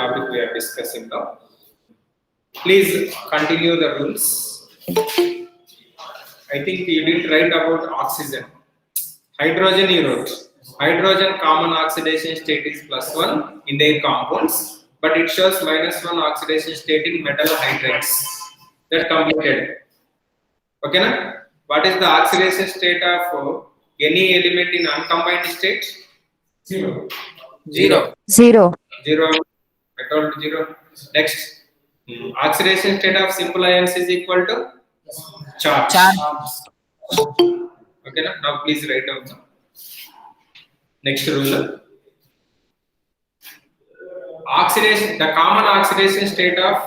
topic we are discussing now. Please continue the rules. I think you did write about oxygen. Hydrogen you wrote. Hydrogen common oxidation state is +1 in their compounds, but it shows -1 oxidation state in metal hydrides. That completed. Okay, na? What is the oxidation state of any element in uncombined state? Zero. Zero. Zero. I told 0. Next. Oxidation state of simple ions is equal to charge. Okay, na? Now please write down. Next rule. Oxidation, the common oxidation state of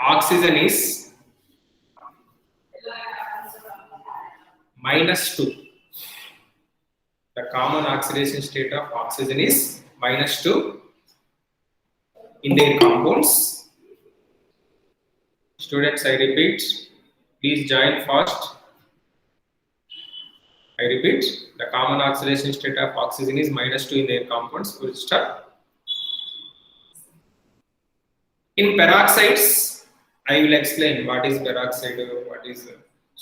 oxygen is -2. The common oxidation state of oxygen is -2 in their compounds. Students, I repeat, please join fast. I repeat, the common oxidation state of oxygen is -2 in their compounds. Full stop. In peroxides, I will explain what is peroxide, what is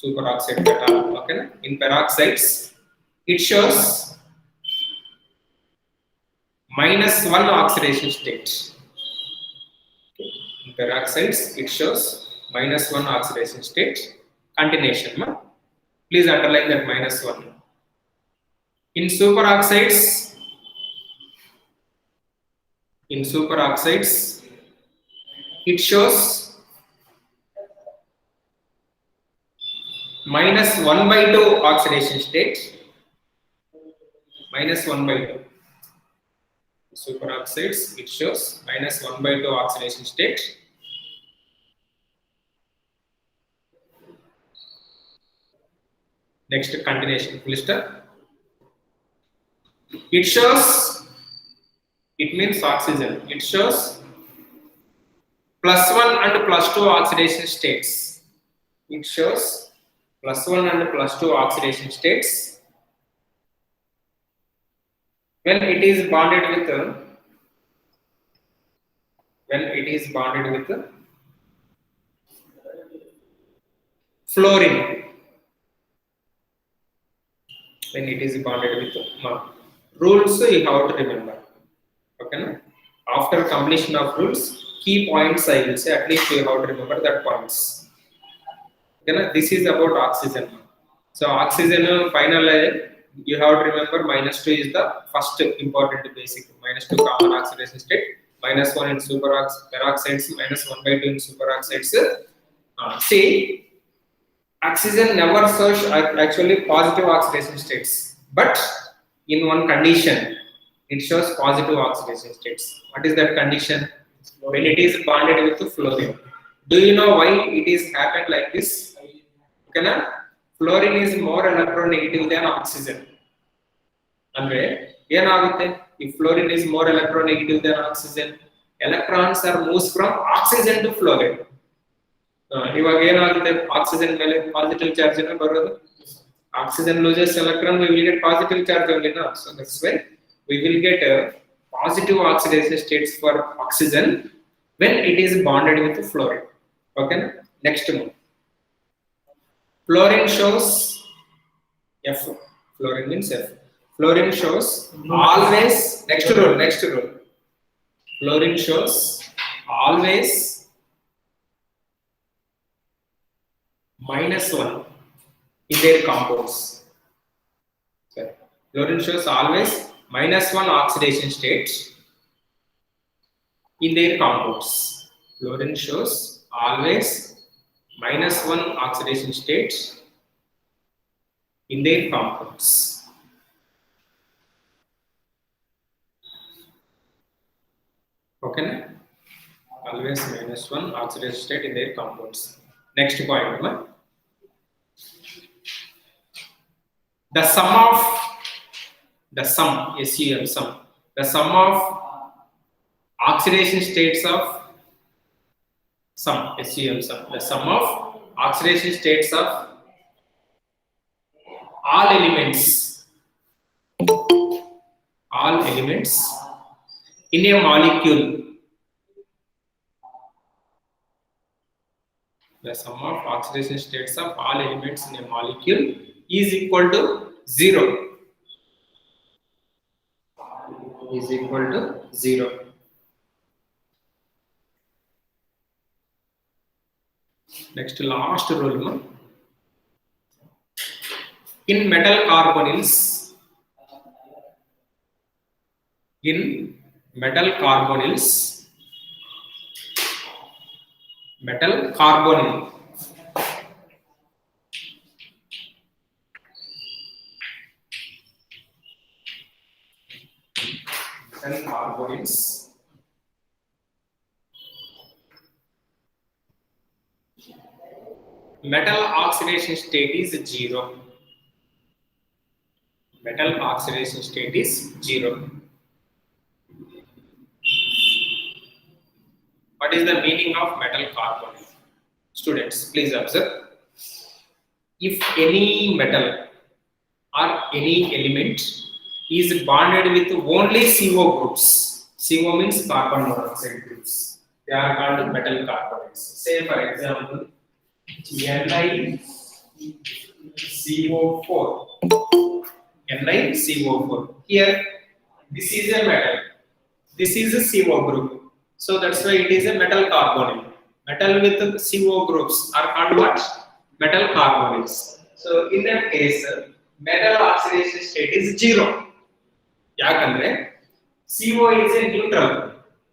superoxide, beta. Okay? In peroxides, it shows -1 oxidation state. In peroxides, it shows -1 oxidation state. Continuation. Please underline that -1. In superoxides, it shows -1/2 oxidation state. -1/2. Superoxides, it shows -1/2 oxidation state. Next, continuation. Full stop. It shows, it means oxygen. It shows +1 and +2 oxidation states. It shows +1 and +2 oxidation states when it is bonded with fluorine. When it is bonded with rules, you have to remember. Okay, na? After completion of rules, key points I will say, at least you have to remember that points. Okay, na? This is about oxygen. So oxygen final you have to remember -2 is the first important basic. -2 common oxidation state, -1 in peroxides, -1/2 in superoxides. See, oxygen never shows actually positive oxidation states, but in one condition it shows positive oxidation states. What is that condition? When it is bonded with fluorine. Do you know why it is happened like this? Okay, na? Fluorine is more electronegative than oxygen. Andre ಏನಾಗುತ್ತೆ? If fluorine is more electronegative than oxygen, electrons are moves from oxygen to fluorine. ಇವಾಗ ಏನಾಗುತ್ತೆ? Oxygen ಮೇಲೆ positive charge ಅನ್ನು ಬರೋದು. Oxygen loses electron, we will get positive charge only now. So that's why we will get positive oxidation states for oxygen when it is bonded with fluorine. Okay, next one. Fluorine shows F. Fluorine means F. Fluorine shows always, next rule. Fluorine shows always -1 in their compounds. Sorry. Fluorine shows always -1 oxidation states in their compounds. Fluorine shows always -1 oxidation states in their compounds. Okay, always -1 oxidation state in their compounds. Next point, the sum of oxidation states of all elements in a molecule, the sum of oxidation states of all elements in a molecule is equal to 0. Next, last rule. In metal carbonyls, metal carbonyl metal oxidation state is 0. Metal oxidation state is 0. What is the meaning of metal carbonyl? Students, please observe. If any metal or any element is bonded with only CO groups, CO means carbon monoxide groups, they are called metal carbonyls. Say for example, NiCO4. NiCO4. Here, this is a metal. This is a CO group. So that's why it is a metal carbonyl. Metal with CO groups are called what? Metal carbonyls. So in that case, metal oxidation state is 0. Yakandre CO is a neutral.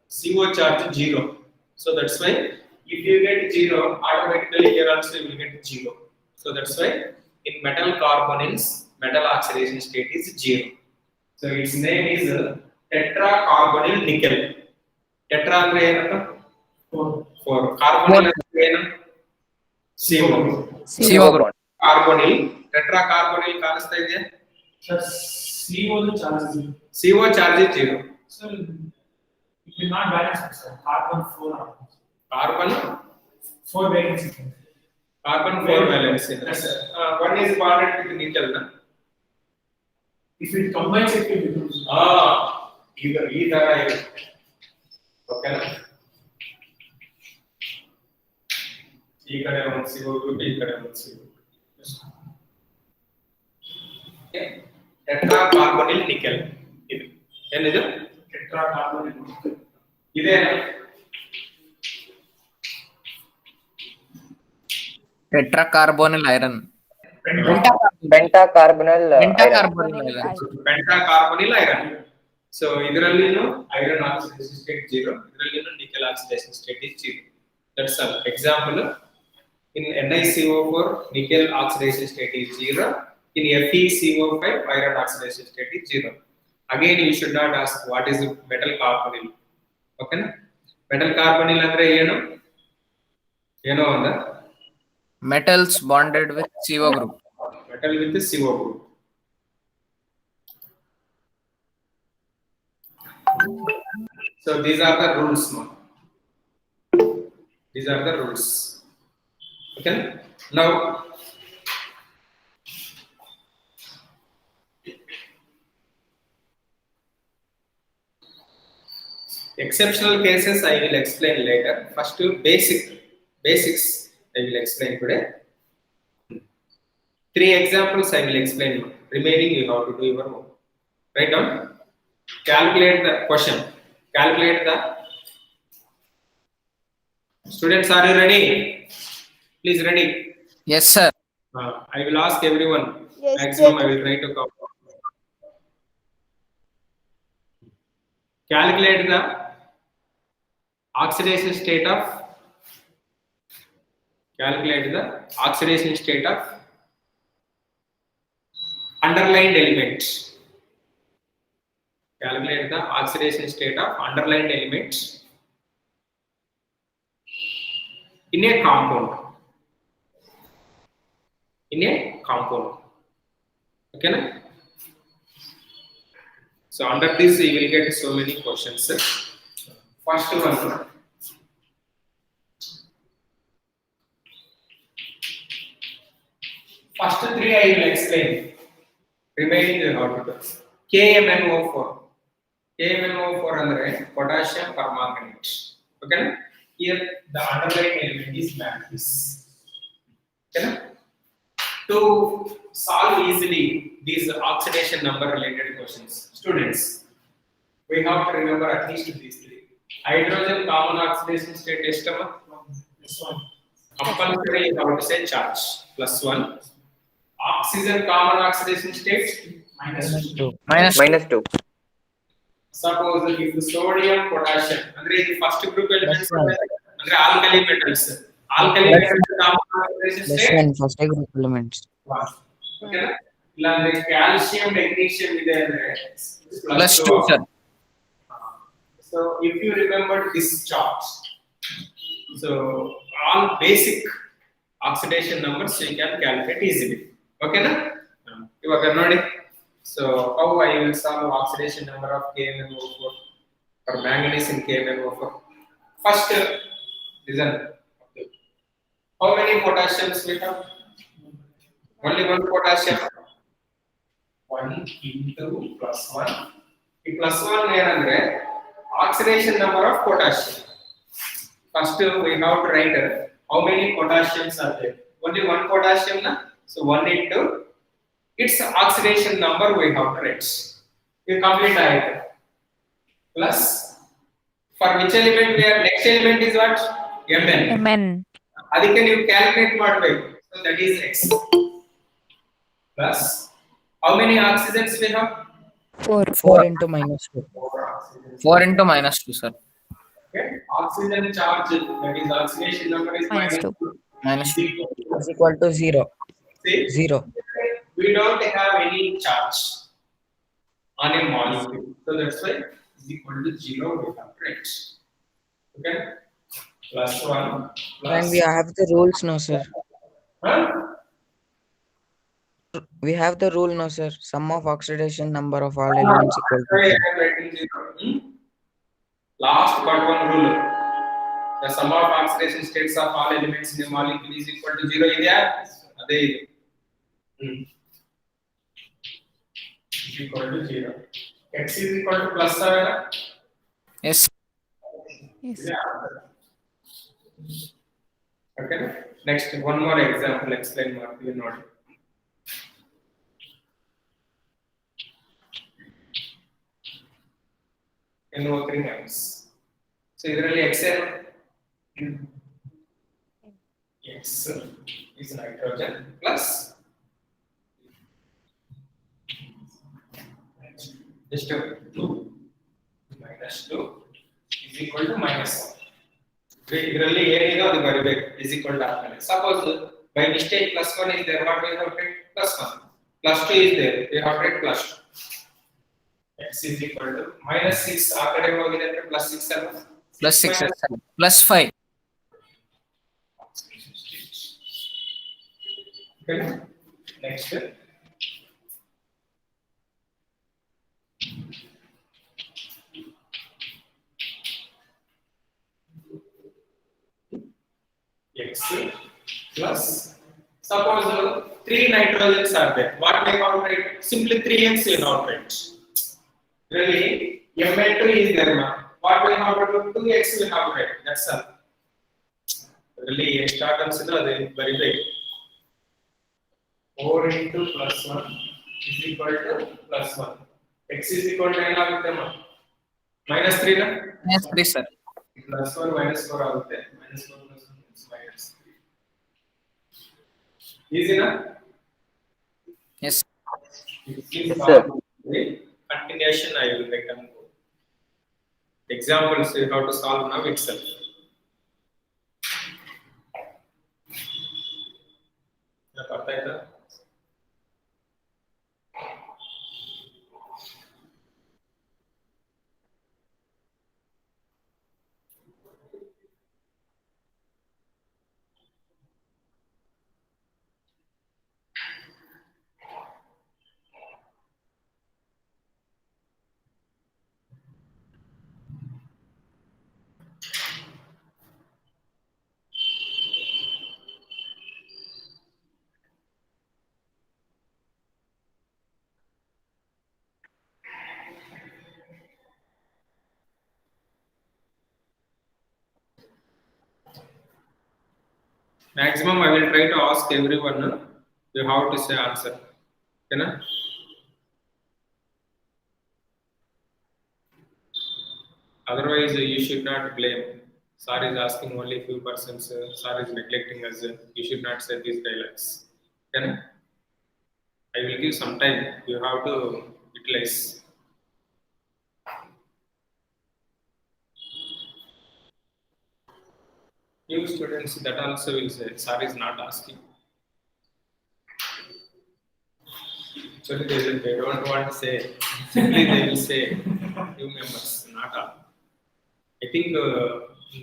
CO charge 0. So that's why if you get 0, automatically here also you will get 0. So that's why in metal carbonyls, metal oxidation state is 0. So its name is tetracarbonyl nickel. Tetra ಅಂದ್ರೆ ಏನಪ್ಪ 4 carbonyl ಅಂದ್ರೆ ಏನು CO group. carbonyl tetracarbonyl ಕಾಣಿಸ್ತಾ ಇದೆಯಾ Sir, CO charge 0. CO charge 0. Sir, it will not balance, sir. Carbon 4 atoms. Carbon 4 valency. Carbon 4 valency. Yes, sir. One is bonded with nickel, na? If it combines, it will become. Either okay. ಈ ಕಡೆ ಒಂದು CO group, ಈ ಕಡೆ ಒಂದು CO group. Tetracarbonyl nickel. ಇದು ಏನಿದು? Tetracarbonyl nickel. ಇದೇನು? Tetracarbonyl iron. Pentacarbonyl iron. So ಇದರಲ್ಲಿನೂ iron oxidation state 0, ಇದರಲ್ಲಿನೂ nickel oxidation state is 0. That's all. Example, in NiCO4 nickel oxidation state is 0, in FeCO5 iron oxidation state is 0. Again you should not ask what is metal carbonyl. Okay na? Metal carbonyl andre ಏನು ಅಂದ Metals bonded with CO group. Metal with the CO group. So these are the rules now. These are the rules. Okay. Now exceptional cases I will explain later. First basics I will explain today. 3 examples I will explain. Remaining you have to do your homework. Write down. Calculate the question. Calculate the. Students, are you ready? Please ready. Yes, sir. I will ask everyone. Yes, Maximum sir. I will try to cover. Calculate the oxidation state of. Calculate the oxidation state of underlined element. Calculate the oxidation state of underlined element in a compound. Okay na? So under this you will get so many questions. First one. First 3 I will explain. Remaining you have to do. KMnO4. KMnO4 ಅಂದ್ರೆ potassium permanganate. Okay? Here the underlying element is manganese. Okay? To solve easily these oxidation number related questions, students, we have to remember at least these three. Hydrogen common oxidation state estama. This one. Compulsory you have to say charge +1. Oxygen common oxidation state Minus Two. -2. suppose if sodium potassium andre the first group elements +1. andre alkali metals metals common oxidation state +1 first group elements. okay na illa andre calcium magnesium ಇದೆ ಅಂದ್ರೆ +2 sir. so if you remember this chart, so all basic oxidation numbers you can calculate easily. Okay na? ಇವಾಗ ನೋಡಿ. So how I will solve oxidation number of KMnO4 or manganese in KMnO4? First, listen. How many potassiums we have? Only one potassium. 1 into +1. ಈ +1 ಏನಂದ್ರೆ oxidation number of potassium. First we have to write how many potassiums are there. Only one potassium na, so 1 into its oxidation number we have to write. We complete it. Plus for which element we are next element is what? Mn. Mn. ಅದಕ್ಕೆ ನೀವು calculate ಮಾಡಬೇಕು. So that is x. Plus how many oxygens we have? 4 into -2. 4 into -2 sir. Okay. Oxygen charge, that is oxidation number is -2. -2. Is equal to 0. See, 0. we don't have any charge on a molecule, so that's why is equal to 0 we have write. Okay, +1 plus. And we have the rules now, sir. Huh? We have the rule now, sir. Sum of oxidation number of all elements equal to Sorry, 0. I am writing 0. Last but one rule. The sum of oxidation states of all elements in a molecule is equal to 0 ಇದೆಯಾ? ಅದೇ ಇದೆ. Is equal to 0. X is equal to +7. Yes. Yes. Yeah. Okay. Next, one more example explain ಮಾಡ್ತೀವಿ ನೋಡಿ. NO3 minus. So ಇದರಲ್ಲಿ X ಏನು? X is nitrogen plus just 2 minus 2 is equal to -1. ಇದರಲ್ಲಿ ಏನಿದೆ ಅದು ಬರಬೇಕು is equal to ಆದ್ಮೇಲೆ. Suppose by mistake +1 is there, what we have written? +1. +2 is there, we have written +2. X is equal to -6 ಆ ಕಡೆ ಹೋಗಿದೆ ಅಂದ್ರೆ +6 ಅಲ್ಲ +6 sir. +5. okay. Next X plus suppose 3 nitrogens are there, what we have write? Simply 3x we have write. Really Mn2 is there now, what we have to do? 2x we have write, that's all. Really extra terms is very big. 4 into +1 is equal to +1. X is equal to ಏನಾಗುತ್ತೆ ಅಮ್ಮ? -3 ನಾ? -3 sir. +1 -4 ಆಗುತ್ತೆ. -4 + 1 is -3. Easy na? Yes. Yes, sir. Continuation I will return. Examples you have to solve now itself. ಅರ್ಥ ಆಯ್ತಾ? Maximum I will try to ask everyone. You have to say answer. Okay, na? Otherwise, you should not blame. Sir is asking only few persons. Sir is neglecting us. You should not say these dialogues. Okay, na? I will give some time. You have to utilize. New students that also will say, Sir is not asking. Actually, they don't want to say. Simply they will say, new members, not all. I think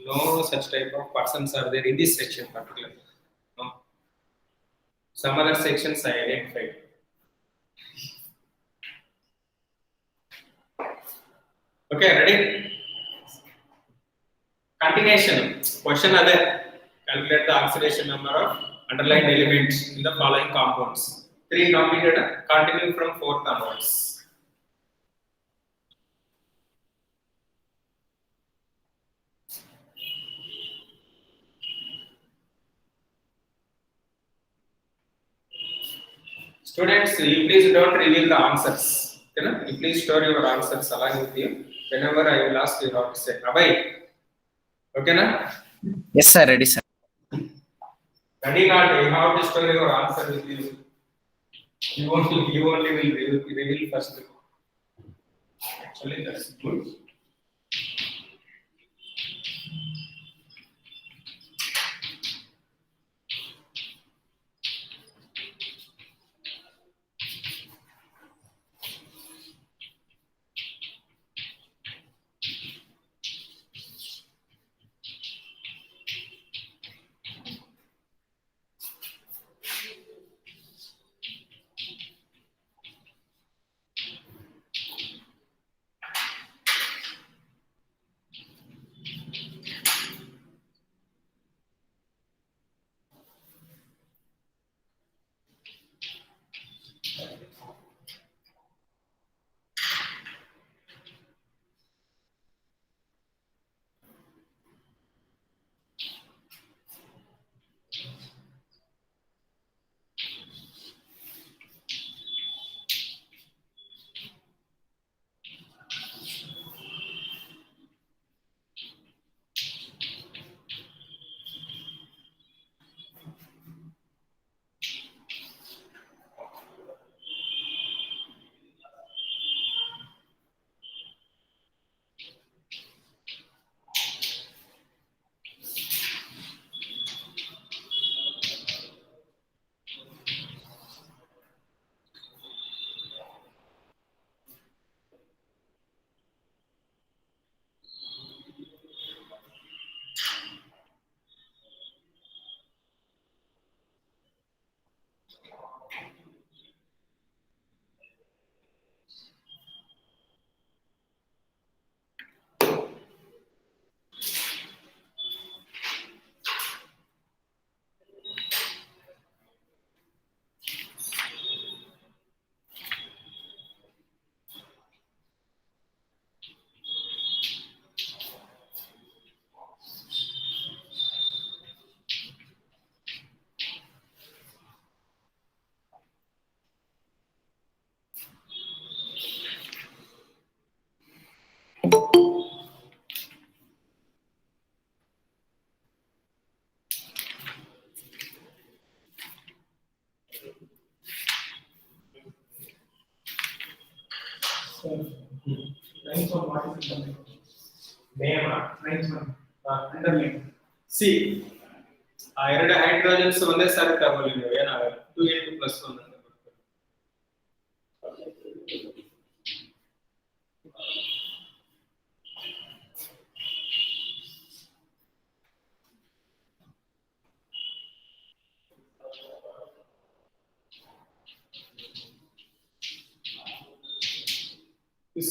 no such type of persons are there in this section particularly. No. Some other sections I identified. Okay, ready? Continuation. Question other. Calculate the oxidation number of underlying elements in the following compounds. 3 completed. Continue from 4th onwards. Students, you please don't reveal the answers. You know, you please store your answers along with you. Whenever I will ask, you have to say, Abhay. Okay, na? Yes, sir. Ready, sir. Ready not, you have to store your answer with you. You only will reveal first. Actually, that's good. So, ninth one, what is the Name. ninth one? Underline. See, ಆ ಎರಡು hydrogens ಒಂದೇ ಸಾರಿ ತಗೊಳ್ಳಿ ನೀವು ಏನಾಗಲ್ಲ 2 + 1 ಅಂತ ಬರ್ತದೆ.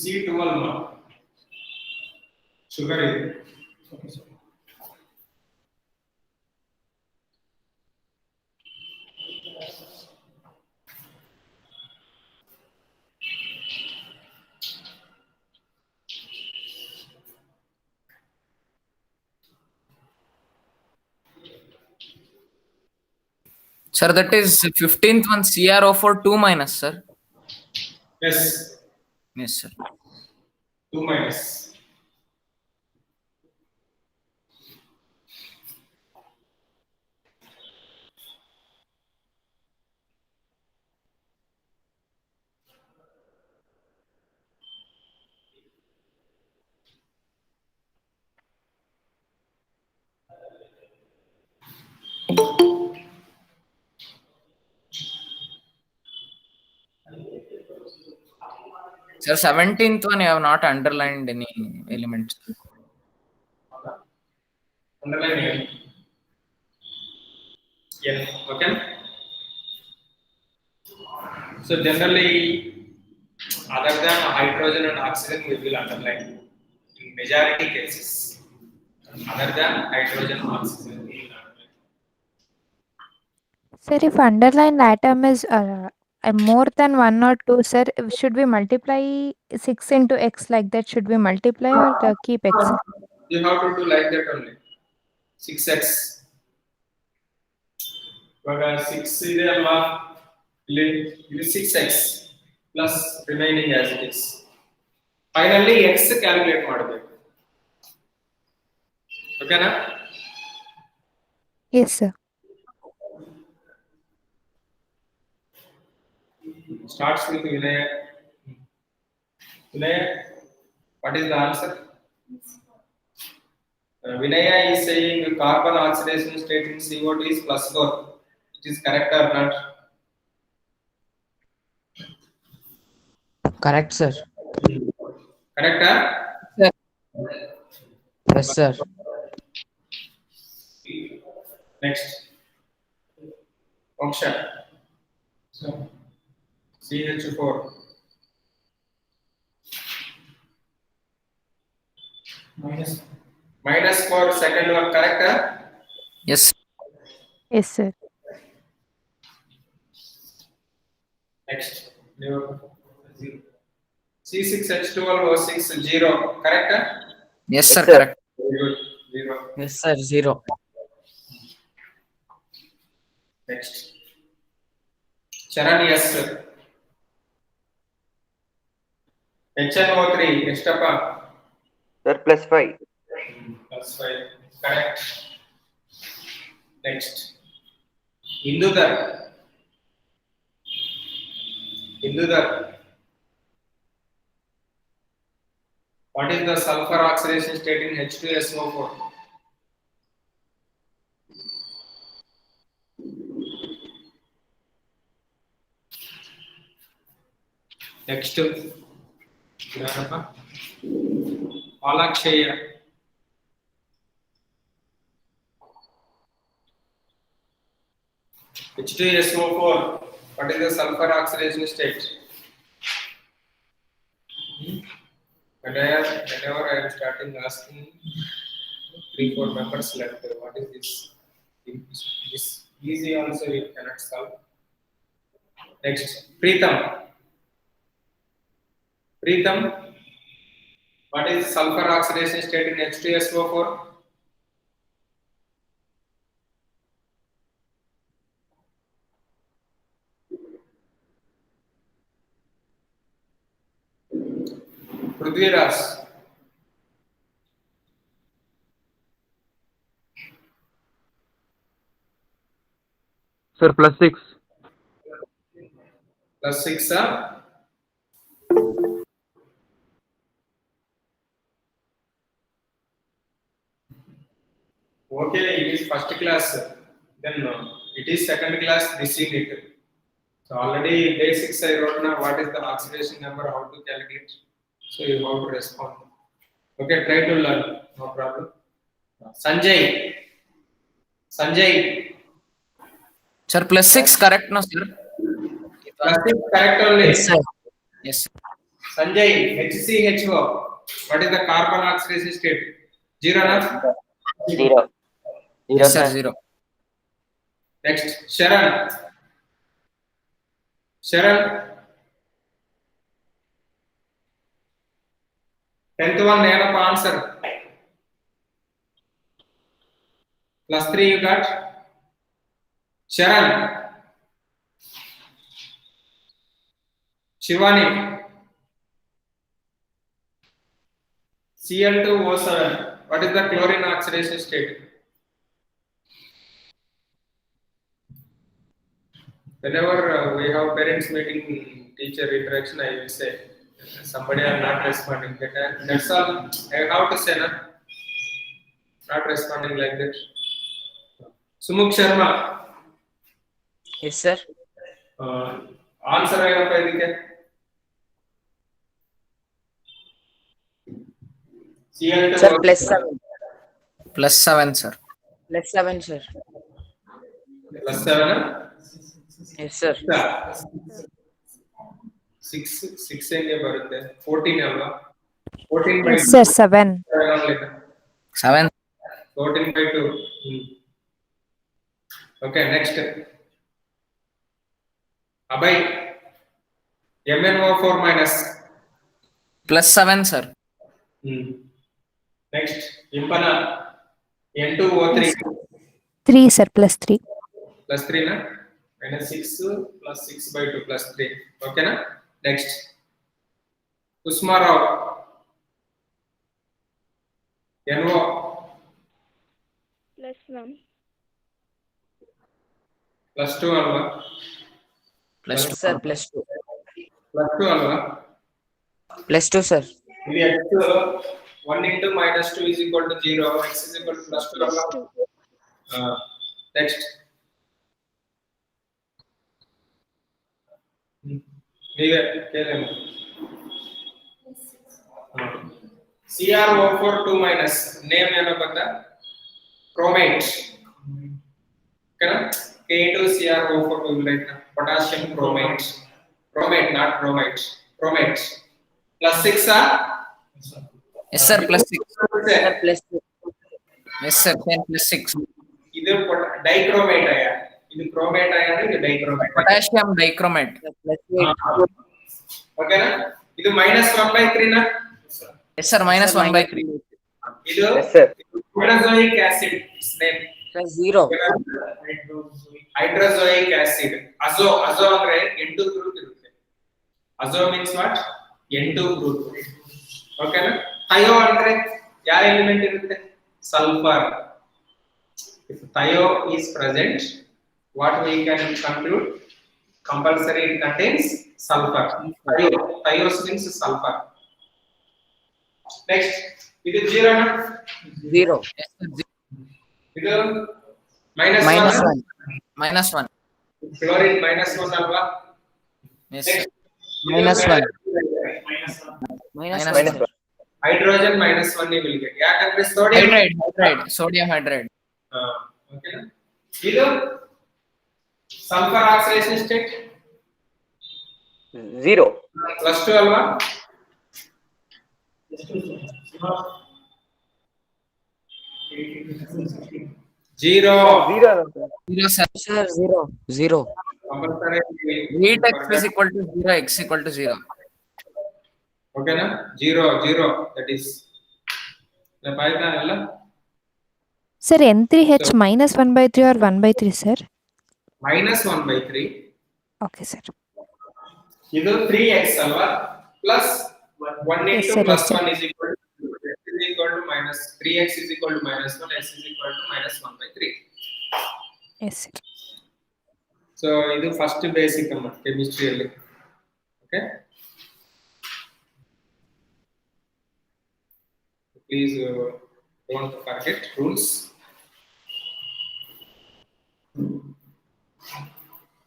C12 sugar ಇದೆ. Okay, sir. Sir, that is 15th one CrO4 2 minus, sir. Yes, Yes, sir. 2 minus. Sir, 17th one you have not underlined any elements. Underline N. N. Okay. So generally, other than hydrogen and oxygen, we will underline in majority cases. Other than hydrogen and oxygen, we will underline. Sir, if underlined atom is more than 1 or 2, sir, should we multiply 6 into x like that? Should we multiply or keep x? You have to do like that only. 6x. ಇವಾಗ 6 ಇದೆ ಅಲ್ವಾ ಇಲ್ಲಿ ಇದು 6x plus remaining as it is finally x calculate ಮಾಡಬೇಕು ಓಕೆನಾ Yes, sir. starts with Vinay. Vinay, what is the answer? Vinaya is saying carbon oxidation state in CO2 is +4. It is correct or not? Correct, sir. Correct, huh? Yes, sir. Next. Function. So, CH4. Minus for second one, correct, huh? Yes. Yes, sir. Next. C6H12O6 0, correct, huh? Yes, sir. Correct. Very good. 0. Yes, sir. 0. Next. Charan, yes, sir. HNO3, Estapa. Sir, +5. +5. Correct. Next. Indudar. Indudar. What is the sulfur oxidation state in H2SO4? Next. Alakshaya. H2SO4. What is the sulfur oxidation state? Whenever I am starting asking 3-4 members left, what is this? This easy also you cannot solve. Next, Preetham. Preetham, what is sulfur oxidation state in H2SO4? Prithviraj. Sir, +6. +6, huh? Okay, it is first class. Then it is second class this unit. So already basics I wrote now. What is the oxidation number? How to calculate? So you have to respond. Okay, try to learn. No problem. Sanjay. Sanjay. Sir, +6 correct, no, sir? +6 correct only. Yes, sir. Yes. Sanjay, HCHO. What is the carbon oxidation state? 0 na? 0. Yes, sir. sir. 0. Next, Sharan. Sharan. 10th one, name answer. +3 you got. Sharan. Shivani. Cl2O7. What is the chlorine oxidation state? Whenever we have parents meeting, teacher interaction, I will say somebody are not responding. That's all I have to say. Na? Not responding like that. Sumukh Sharma. Yes, sir. Answer ಏನಪ್ಪ ಇದಕ್ಕೆ? Cl2 Sir, +7. +7 sir. +7, sir. +7 Yes, sir. 6 ಹೆಂಗೆ ಬರುತ್ತೆ 14 ಅಲ್ವಾ 14 by Yes, sir, 7. 7. 14 by 2 okay next Abhay MnO4 minus +7 sir. next Impana N2O3 3, sir, +3. +3 na -6 +6 by 2 +3 okay na next Usmarao NO +1. +2 alva +2 Yes, sir, +2. +2 alva +2, sir. ఇది x 1 into -2 is equal to 0 x is equal to +2 alva +2. next ನೀವೇ ಕೇಳೇನು CrO4 2 minus name ಏನೋ ಗೊತ್ತಾ chromate ಓಕೆನಾ K2CrO4 we will write potassium chromate not chromate chromate +6 ah yes sir +6 Sir, +2. yes sir 10 +6 ಇದು dichromate ಅಯ್ಯ ಇದು chromate ಅಯ್ಯ ಇದು dichromate potassium dichromate. +8. ಓಕೆನಾ ಇದು -1/3 ನಾ yes sir -1/3 ಇದು Yes, sir. hydrozoic acid name Sir, 0. hydrozoic acid azo ಅಂದ್ರೆ N2 ಗ್ರೂಪ್ ಇರುತ್ತೆ azo means what N2 group ಓಕೆನಾ ಥಯೋ ಅಂದ್ರೆ ಯಾವ ಎಲಿಮೆಂಟ್ ಇರುತ್ತೆ sulphur if thio is present what we can conclude compulsory it contains sulfur thios means sulfur next ಇದು 0 na 0. ಇದು -1 -1 chlorine -1 alva yes next -1. -1 -1. hydrogen -1 you will get ಯಾಕಂದ್ರೆ sodium hydride sodium hydride ಓಕೆನಾ ಇದು sulphur oxidation state 0. +2 ಅಲ್ವಾ zero 0 0 sir. Sir, 0. 0. heat x is equal to 0 x equal to 0 ಓಕೆನಾ 0 that is ಆಯ್ತಾ ಎಲ್ಲ Sir, N3H -1/3 or 1/3, sir? -1/3 Okay, sir. ಇದು 3x ಅಲ್ವಾ plus 1 Yes, into sir, plus yes, sir. 1 is equal to x is equal to minus 3x is equal to -1 x is equal to -1/3 Yes, sir. so ಇದು first basic ಅಮ್ಮ chemistry ಅಲ್ಲಿ okay please don't forget rules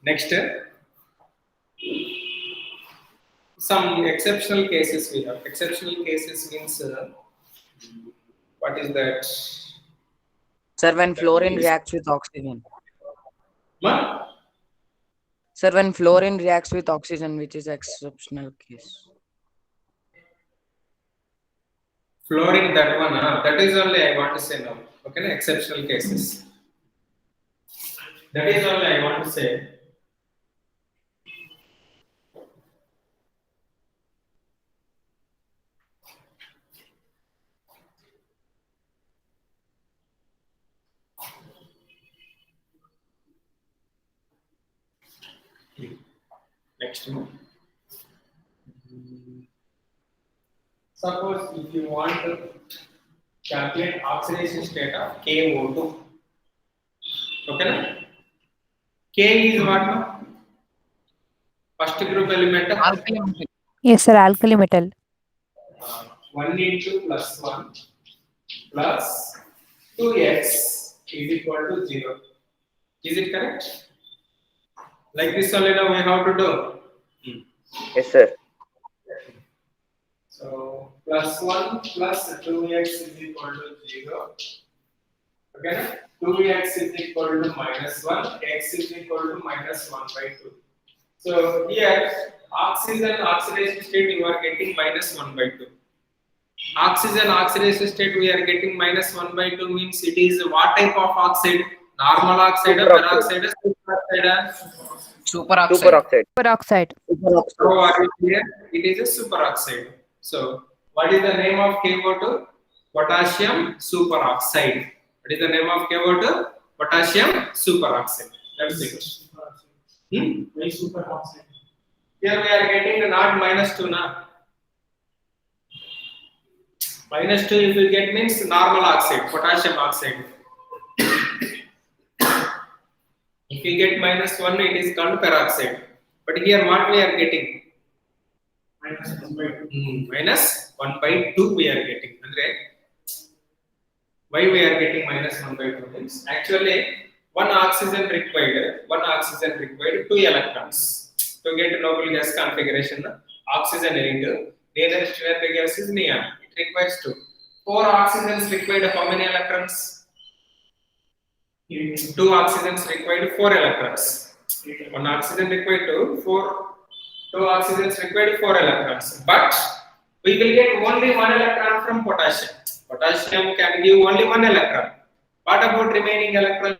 next some exceptional cases we have exceptional cases means what is that Sir, when fluorine reacts with oxygen. ma Sir, when fluorine reacts with oxygen, which is exceptional case. fluorine that one that is only I want to say now okay na exceptional cases that is only I want to say next one Suppose if you want to calculate oxidation state of KO2, okay na? K is what now? First group element. Alkali metal. Yes, sir. Alkali metal. 1 into plus 1 plus 2x is equal to 0. Is it correct? Like this only now we have to do. Yes, sir. So plus 1 plus 2x is equal to 0. Okay, 2x is equal to minus 1, x is equal to minus 1 by 2. So here oxygen oxidation state you are getting minus 1 by 2. Oxygen oxidation state we are getting minus 1 by 2 means it is what type of oxide? Normal oxide, peroxide, superoxide. Superoxide. Superoxide. Peroxide. So are you clear? It is a superoxide. So what is the name of KO2? Potassium superoxide. What is the name of KO2? Potassium superoxide. That's it. Very super oxide. Here we are getting not minus 2 now. Minus 2 if you get means normal oxide, potassium oxide. If you get minus 1, it is called peroxide. But here what we are getting? Minus 1 by 2. Minus 1 by 2 we are getting. Why we are getting minus 1 by 2 means actually one oxygen required 2 electrons to get noble gas configuration. Oxygen 8, nearest to the gas is neon. It requires 2. 4 oxygens required how many electrons? 2 oxygens required 4 electrons. 1 oxygen required 2 oxygens required 4 electrons. But we will get only 1 electron from potassium. Potassium can give only 1 electron. What about remaining electrons?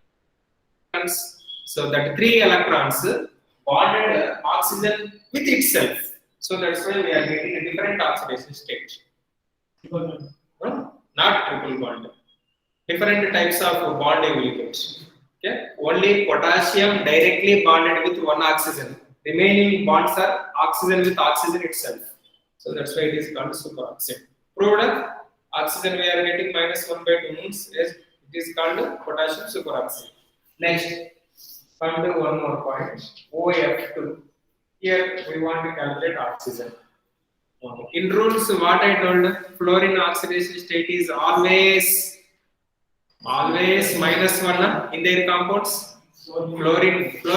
So that 3 electrons bonded oxygen with itself. So that's why we are getting a different oxidation state. Not triple bond. Different types of bond you will get. Okay? Only potassium directly bonded with 1 oxygen. Remaining bonds are oxygen with oxygen itself. So that's why it is called superoxide. Proved oxygen we are getting minus 1 by 2 means yes, it is called potassium superoxide. Next, come to one more point. OF2. Here we want to calculate oxygen. In rules, what I told, fluorine oxidation state is always minus 1 in their compounds. Fluorine.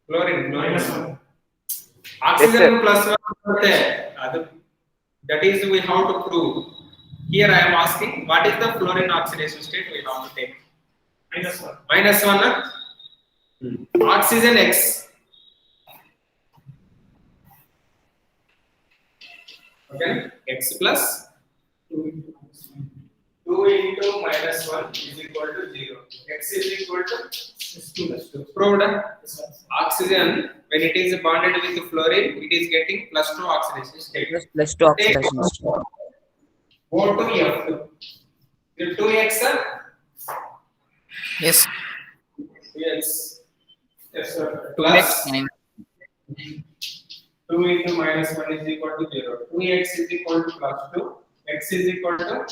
Minus 1. Oxygen plus 1 that is we have to prove. Here I am asking what is the fluorine oxidation state we have to take. Minus 1. Minus 1 oxygen X. Okay, X plus 2 into minus 1 is equal to 0. X is equal to 2. Proved. Oxygen, when it is bonded with fluorine, it is getting plus 2 oxidation state. Plus 2 oxidation state. Go to F2. The 2x, Yes. yes, X plus minus 2 into minus 1 is equal to 0. 2x is equal to plus 2. X is equal to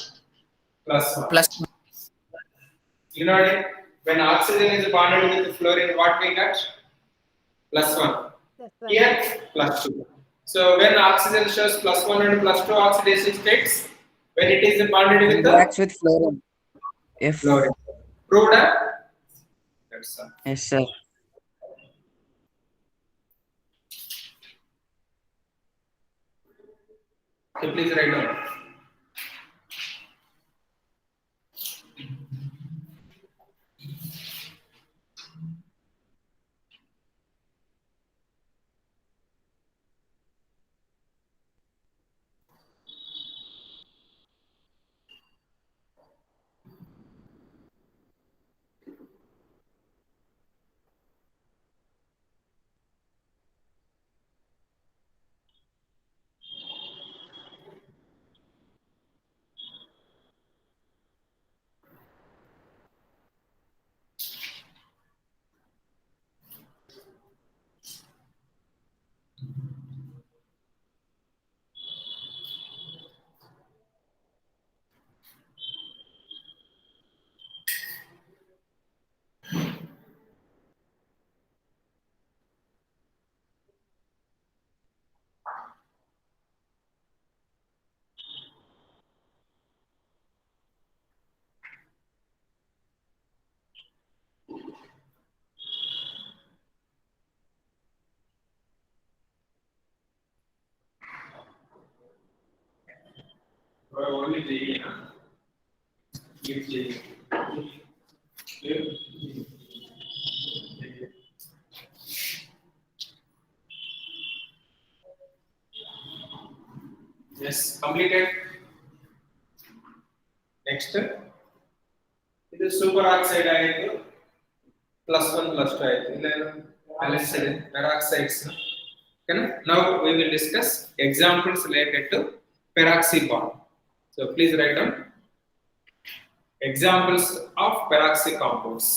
plus 1. plus You know it? When oxygen is bonded with fluorine, what we got? Plus 1. Here, plus 2. So when oxygen shows plus 1 and plus 2 oxidation states, when it is bonded with the Reacts with fluorine. If fluorine. Proved? That's all. yes, sir. Okay, please write down. Only JE, huh? Give JE. Yes, completed. Next, ಇದು super oxide ಆಯಿತು +1 +2 ಆಯಿತು ಇಲ್ಲೇನು balance ಇದೆ peroxides. Okay, now we will discuss examples related to peroxy bond. So please write down examples of peroxy compounds.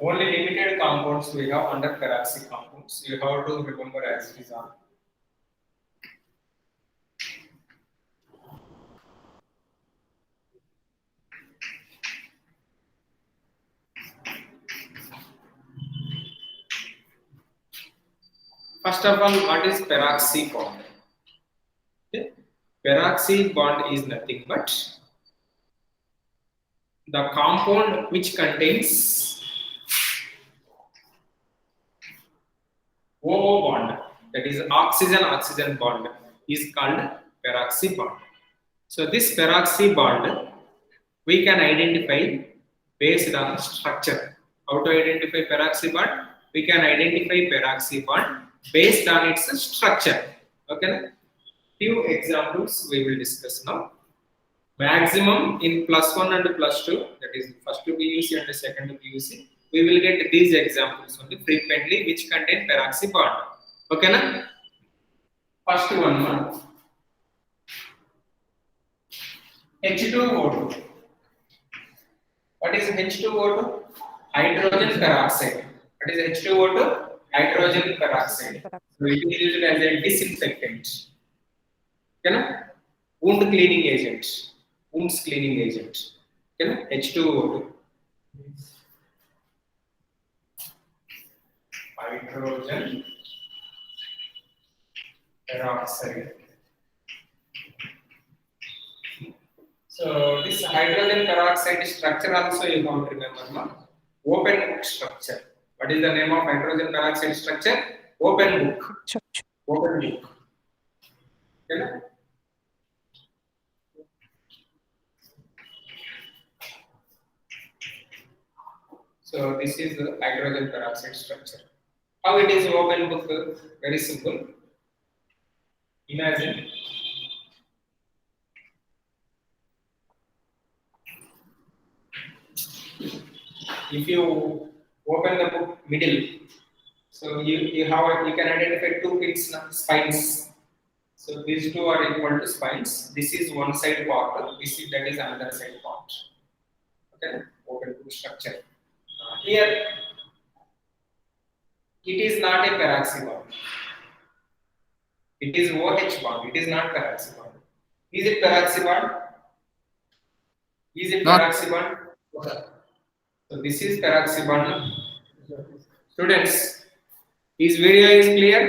Only limited compounds we have under peroxy compounds. You have to remember as it is on. First of all, what is peroxy bond? Okay. Peroxy bond is nothing but the compound which contains OO bond, that is oxygen-oxygen bond, is called peroxy bond. So this peroxy bond we can identify based on structure. How to identify peroxy bond? We can identify peroxy bond based on its structure. Okay. Few examples we will discuss now. Maximum in +1 and +2, that is first PUC and second PUC, we will get these examples only frequently which contain peroxy bond. Okay na? First one, H2O2. What is H2O2? Hydrogen peroxide. What is H2O2? Hydrogen peroxide. So it is used as a disinfectant. Okay na? Wound cleaning agent. Wounds cleaning agent. Okay na? H2O2. Hydrogen peroxide. So this hydrogen peroxide structure also you have to remember, no? Open book structure. What is the name of hydrogen peroxide structure? Open book. Open book. Okay, no? So this is the hydrogen peroxide structure. How it is open book? Very simple. Imagine if you open the book middle, so you can identify two pins, spines. So these two are equal to spines. This is one side part. That is another side part. Okay, open book structure. Here it is not a peroxy bond. It is OH bond. It is not peroxy bond. Is it peroxy bond? Is it Not. peroxy bond? Okay. So this is peroxy bond. Students, is video is clear?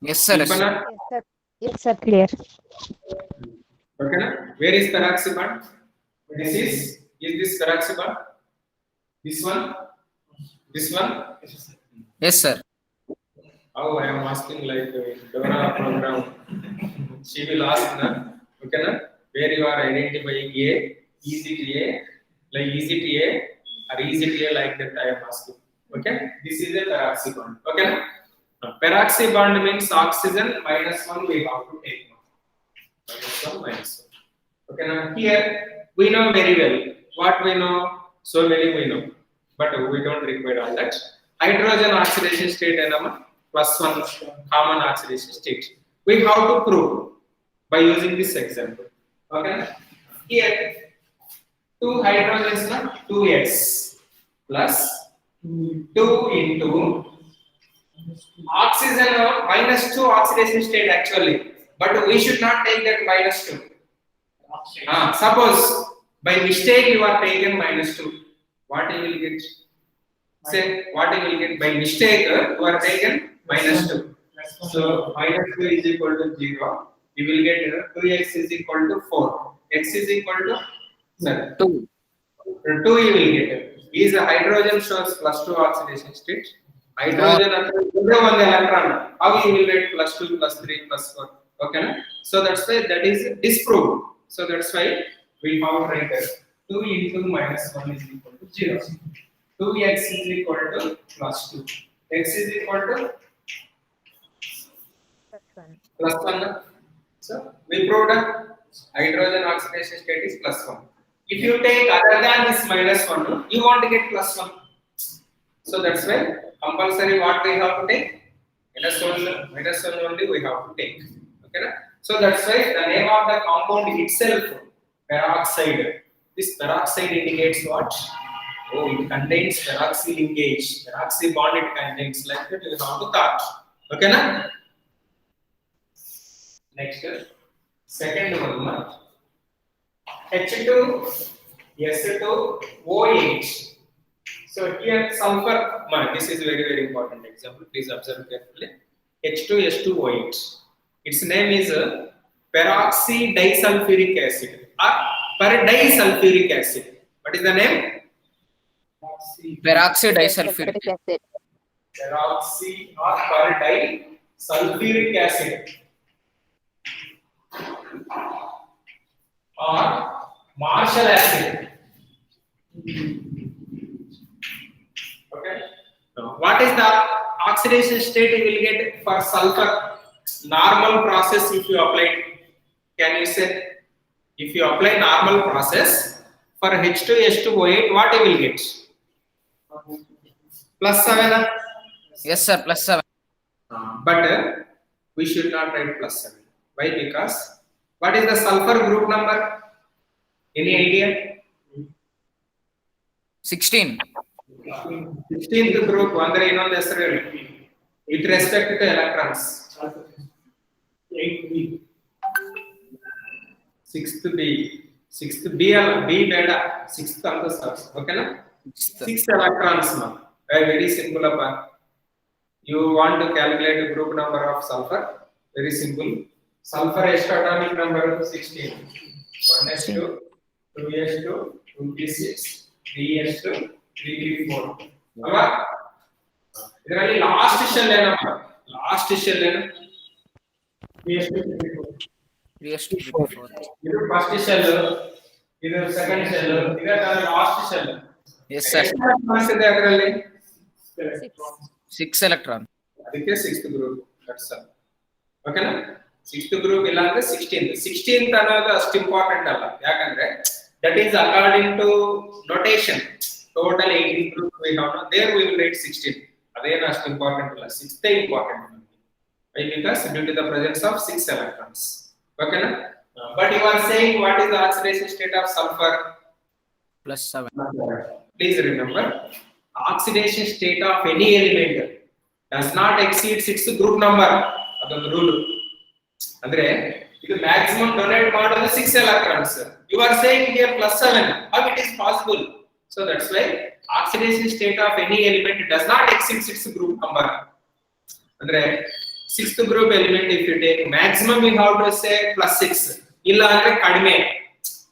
Yes, sir. Yes, Deepana? sir. Yes, sir. Yes, sir. Clear. Okay, na? Where is peroxy bond? Is this peroxy bond? This one? This one? Yes, sir. Oh, I am asking like Dora program. She will ask, na? Okay, na? Where you are identifying A, is it A, like is it A, or is it A like that I am asking. Okay, this is a peroxy bond. Okay, na? Peroxy bond means oxygen -1 we have to take now. -1 -1. Okay, now here we know very well. What we know? So many we know, but we don't require all that. Hydrogen oxidation state enama +1 common oxidation state. We have to prove by using this example. Okay, here 2 hydrogens na 2x plus 2 into oxygen -2 oxidation state actually, but we should not take that -2. Suppose by mistake you are taken -2, what you will get? say what you will get by mistake, you are taken minus 2. So minus 2 is equal to 0. You will get 2x is equal to 4. X is equal to 7. 2. 2 you will get. Is a hydrogen shows plus 2 oxidation state. Hydrogen only one electron. How you will get plus 2, plus 3, plus 4. Okay, na? So that's why that is disproved. So that's why we found right there 2 into minus 1 is equal to 0. 2x is equal to plus 2. X is equal to plus 1. So we proved that hydrogen oxidation state is plus 1. If you take other than this minus 1, you want to get plus 1. So that's why compulsory what we have to take? Minus 1 only we have to take. Okay, na? So that's why the name of the compound itself, peroxide. This peroxide indicates what? Oh, it contains peroxy linkage. Peroxy bond it contains, like that you have to thought. Okay, na? Next, second one, H2, S2, OH. So here sulfur, this is very important example. Please observe carefully. H2, S2, OH. Its name is peroxy disulfuric acid or per-disulfuric acid. What is the name? Peroxy disulfuric. Peroxy or per-disulfuric acid or Marshall acid. Okay. What is the oxidation state you will get for sulfur? Normal process if you apply. Can you say if you apply normal process for H2H2O8, what you will get? Plus 7. Yes, sir. Plus 7. But we should not write plus 7. Why? Because what is the sulfur group number? Any idea? 16. 16th group, andre innondu hesaru ಹೇಳಿ. With respect to electrons. 6th B. 6th B ಬೇಡ 6th ಅಂತ ಸಾಕು. ಓಕೆನಾ? 6 electrons ma. Very simple appa. You want to calculate the group number of sulfur? Very simple. Sulfur atomic number 16. 1s2, 2s2, 2p6, 3s2, 3p4. ಅಲ್ವಾ? ಇದರಲ್ಲಿ last shell ಏನಪ್ಪ? Last shell ಏನು? 3s2 ಇದು first shell, ಇದು second shell, ಇದರ last shell. Yes, sir. ಇದೆ ಅದರಲ್ಲಿ 6 electron. ಅದಕ್ಕೆ 6th ಗ್ರೂಪ್. That's all. ಓಕೆನಾ? 6th ಗ್ರೂಪ್ ಇಲ್ಲ ಅಂದ್ರೆ 16th ಅನ್ನೋದು ಅಷ್ಟು ಇಂಪಾರ್ಟೆಂಟ್ ಅಲ್ಲ. ಯಾಕಂದ್ರೆ that is according to notation. Total 18 groups we have. There we will write 16. ಅದೇನು ಅಷ್ಟು ಇಂಪಾರ್ಟೆಂಟ್ ಇಲ್ಲ. 6th important. Why? Because due to the presence of 6 electrons. Okay na? But you are saying what is the oxidation state of sulfur? Plus 7. Please remember, oxidation state of any element does not exceed 6 group number. ಅದೊಂದು rule. ಅಂದ್ರೆ ಇದು maximum donate ಮಾಡೋದು 6 electrons. You are saying here plus 7. How it is possible? So that's why oxidation state of any element does not exceed 6 group number. ಅಂದ್ರೆ 6th group element if you take maximum we have to say plus 6. ಇಲ್ಲ ಅಂದ್ರೆ ಕಡಿಮೆ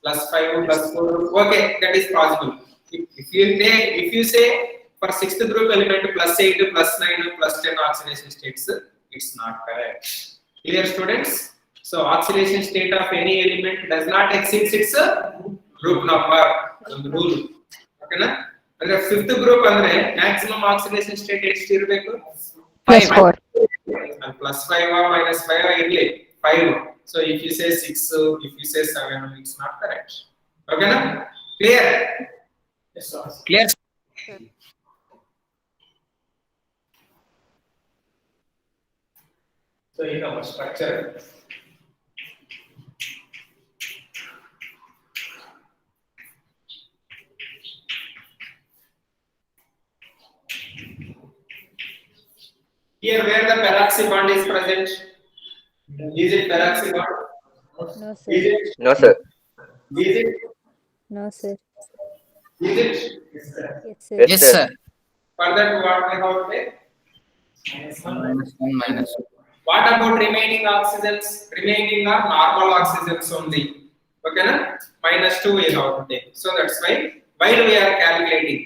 plus 5 plus 4. Okay, that is possible. If you say for 6th group element plus 8 plus 9 plus 10 oxidation states, it's not correct. Clear, students? So oxidation state of any element does not exceed 6 group number. ಒಂದು rule. Okay na? ಅಂದ್ರೆ 5th group ಅಂದ್ರೆ maximum oxidation state ಎಷ್ಟು ಇರಬೇಕು? Plus 4. And plus 5 or minus 5 irli 5. So if you say 6, if you say 7, it's not correct. Okay na? Clear? Yes, sir. Clear? So in our structure, here where the peroxy bond is present, is it peroxy bond? No, Is sir. it? No, sir. Is it? No, sir. Is it? Yes, sir. Yes, sir. For that, what we have to take? -1 -1. What about remaining oxygens? Remaining are normal oxygens only. Okay, na? -2 we have to take. So that's why while we are calculating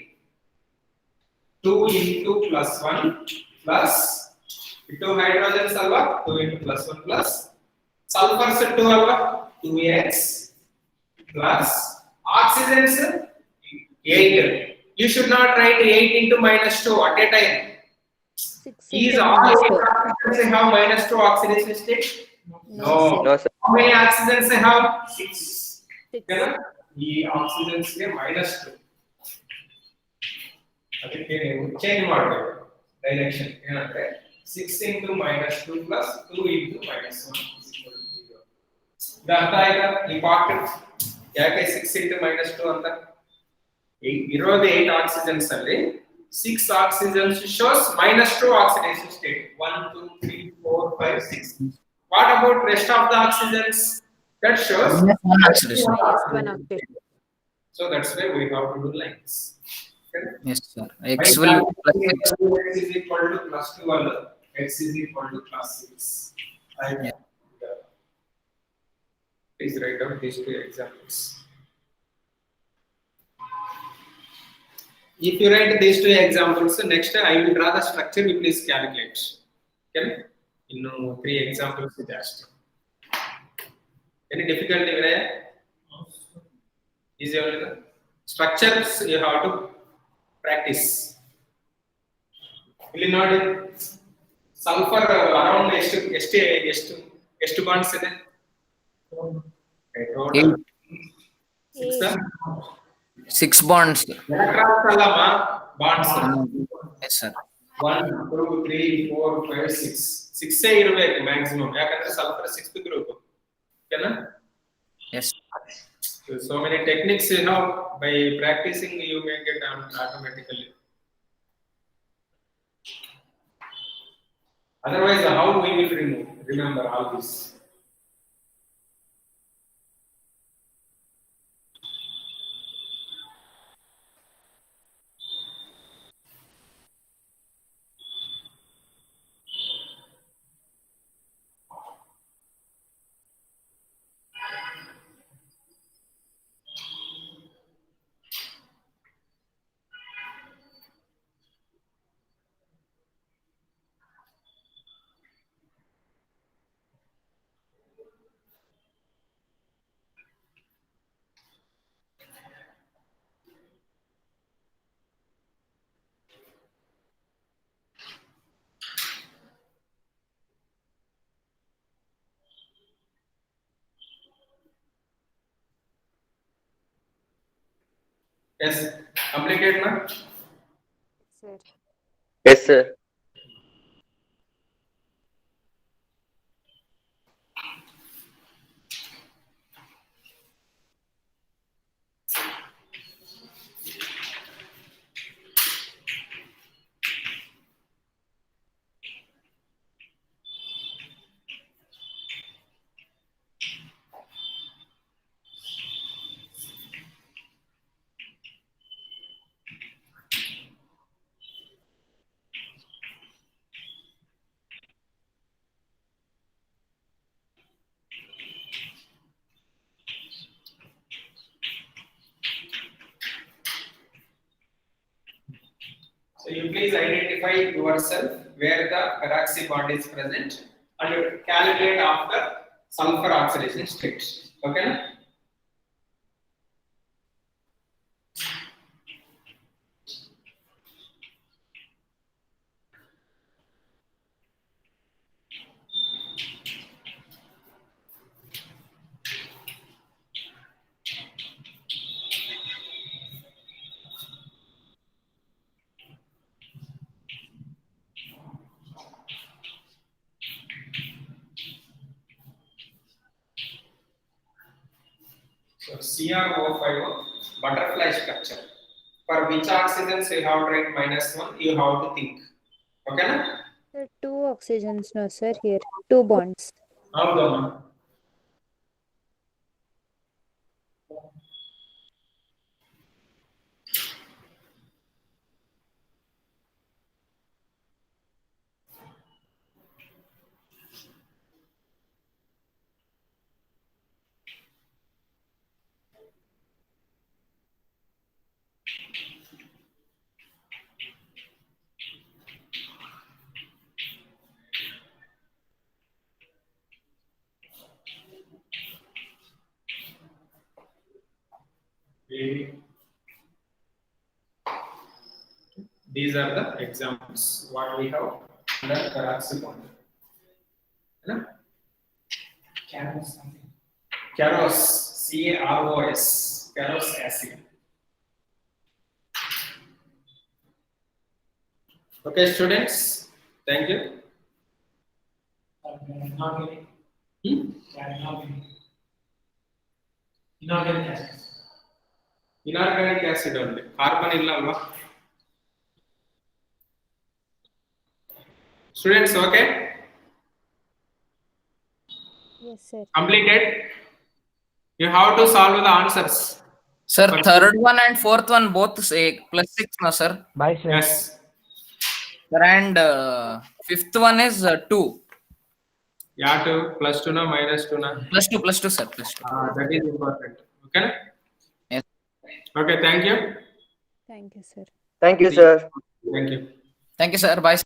2 into +1 plus 2 hydrogens alva 2 into +1 plus sulfurs 2 alva 2x plus oxygens 8. You should not write 8 into -2 at a time. 6 Is into all minus 8 4. oxygens have -2 oxidation state? No. No, sir. How many oxygens have? 6. 6. Okay, na? ಈ oxygens ಗೆ -2. ಅದಕ್ಕೆ ನೀವು change ಮಾಡಬೇಕು direction ಏನಂದ್ರೆ 6 into -2 plus 2 into -1 is equal to 0. ಇದು ಅರ್ಥ ಆಯ್ತಾ important ಯಾಕೆ 6 into -2 ಅಂತ ಇರೋದು 8 ಆಕ್ಸಿಜನ್ಸ್ ಅಲ್ಲಿ 6 oxygens shows -2 oxidation state 1 2 3 4 5 6. What about rest of the oxygens? That shows -1 oxidation. -1 oxidation. so that's why we have to do lines. Okay? Yes, sir. X will plus X 6. is equal to +2 and X is equal to +6. Right? Yeah. Please write down these two examples. If you write these two examples, next I will draw the structure. You please calculate. Okay? You know, 3 examples with asked. Any difficulty there? Easy only. Structures you have to practice. Will you not? Sulfur around ಎಷ್ಟು bonds ಇದೆ? Eight. 6 6 bonds. electrons ಅಲ್ಲಮ್ಮ bonds. Yes, sir. 1 2 3 4 5 6 6 ಇರಬೇಕು maximum ಯಾಕಂದ್ರೆ sulphur 6th group ಓಕೆನಾ Yes. so many techniques you know by practicing you may get automatically otherwise how we will remember all this. Yes, complicate na? Sir. Yes, sir. So you please identify yourself where the peroxy bond is present and calculate after sulfur oxidation state. Okay na? So CrO5 butterfly structure. For which oxygens you have to write -1, you have to think. Okay na? Sir, 2 oxygens, no sir, here 2 bonds. Howdama? These are the examples what we have under Karaxi bond. Carrots something. Caros, CAROS, Caros acid. Okay, students, thank you. Inorganic. Hmm? Inorganic. Inorganic acids. Inorganic acid only. Carbon illalva. Students, okay? Yes, sir. Completed. You have to solve the answers. Sir, third one and fourth one both say +6, no sir? Bye, sir. Yes. Sir, and fifth one is 2. Yeah, to +2 na -2 na. +2, sir, +2. That is important. Okay. Yes. Okay. Thank you. Thank you, sir. Thank you, sir. Thank you. Thank you, sir. Bye.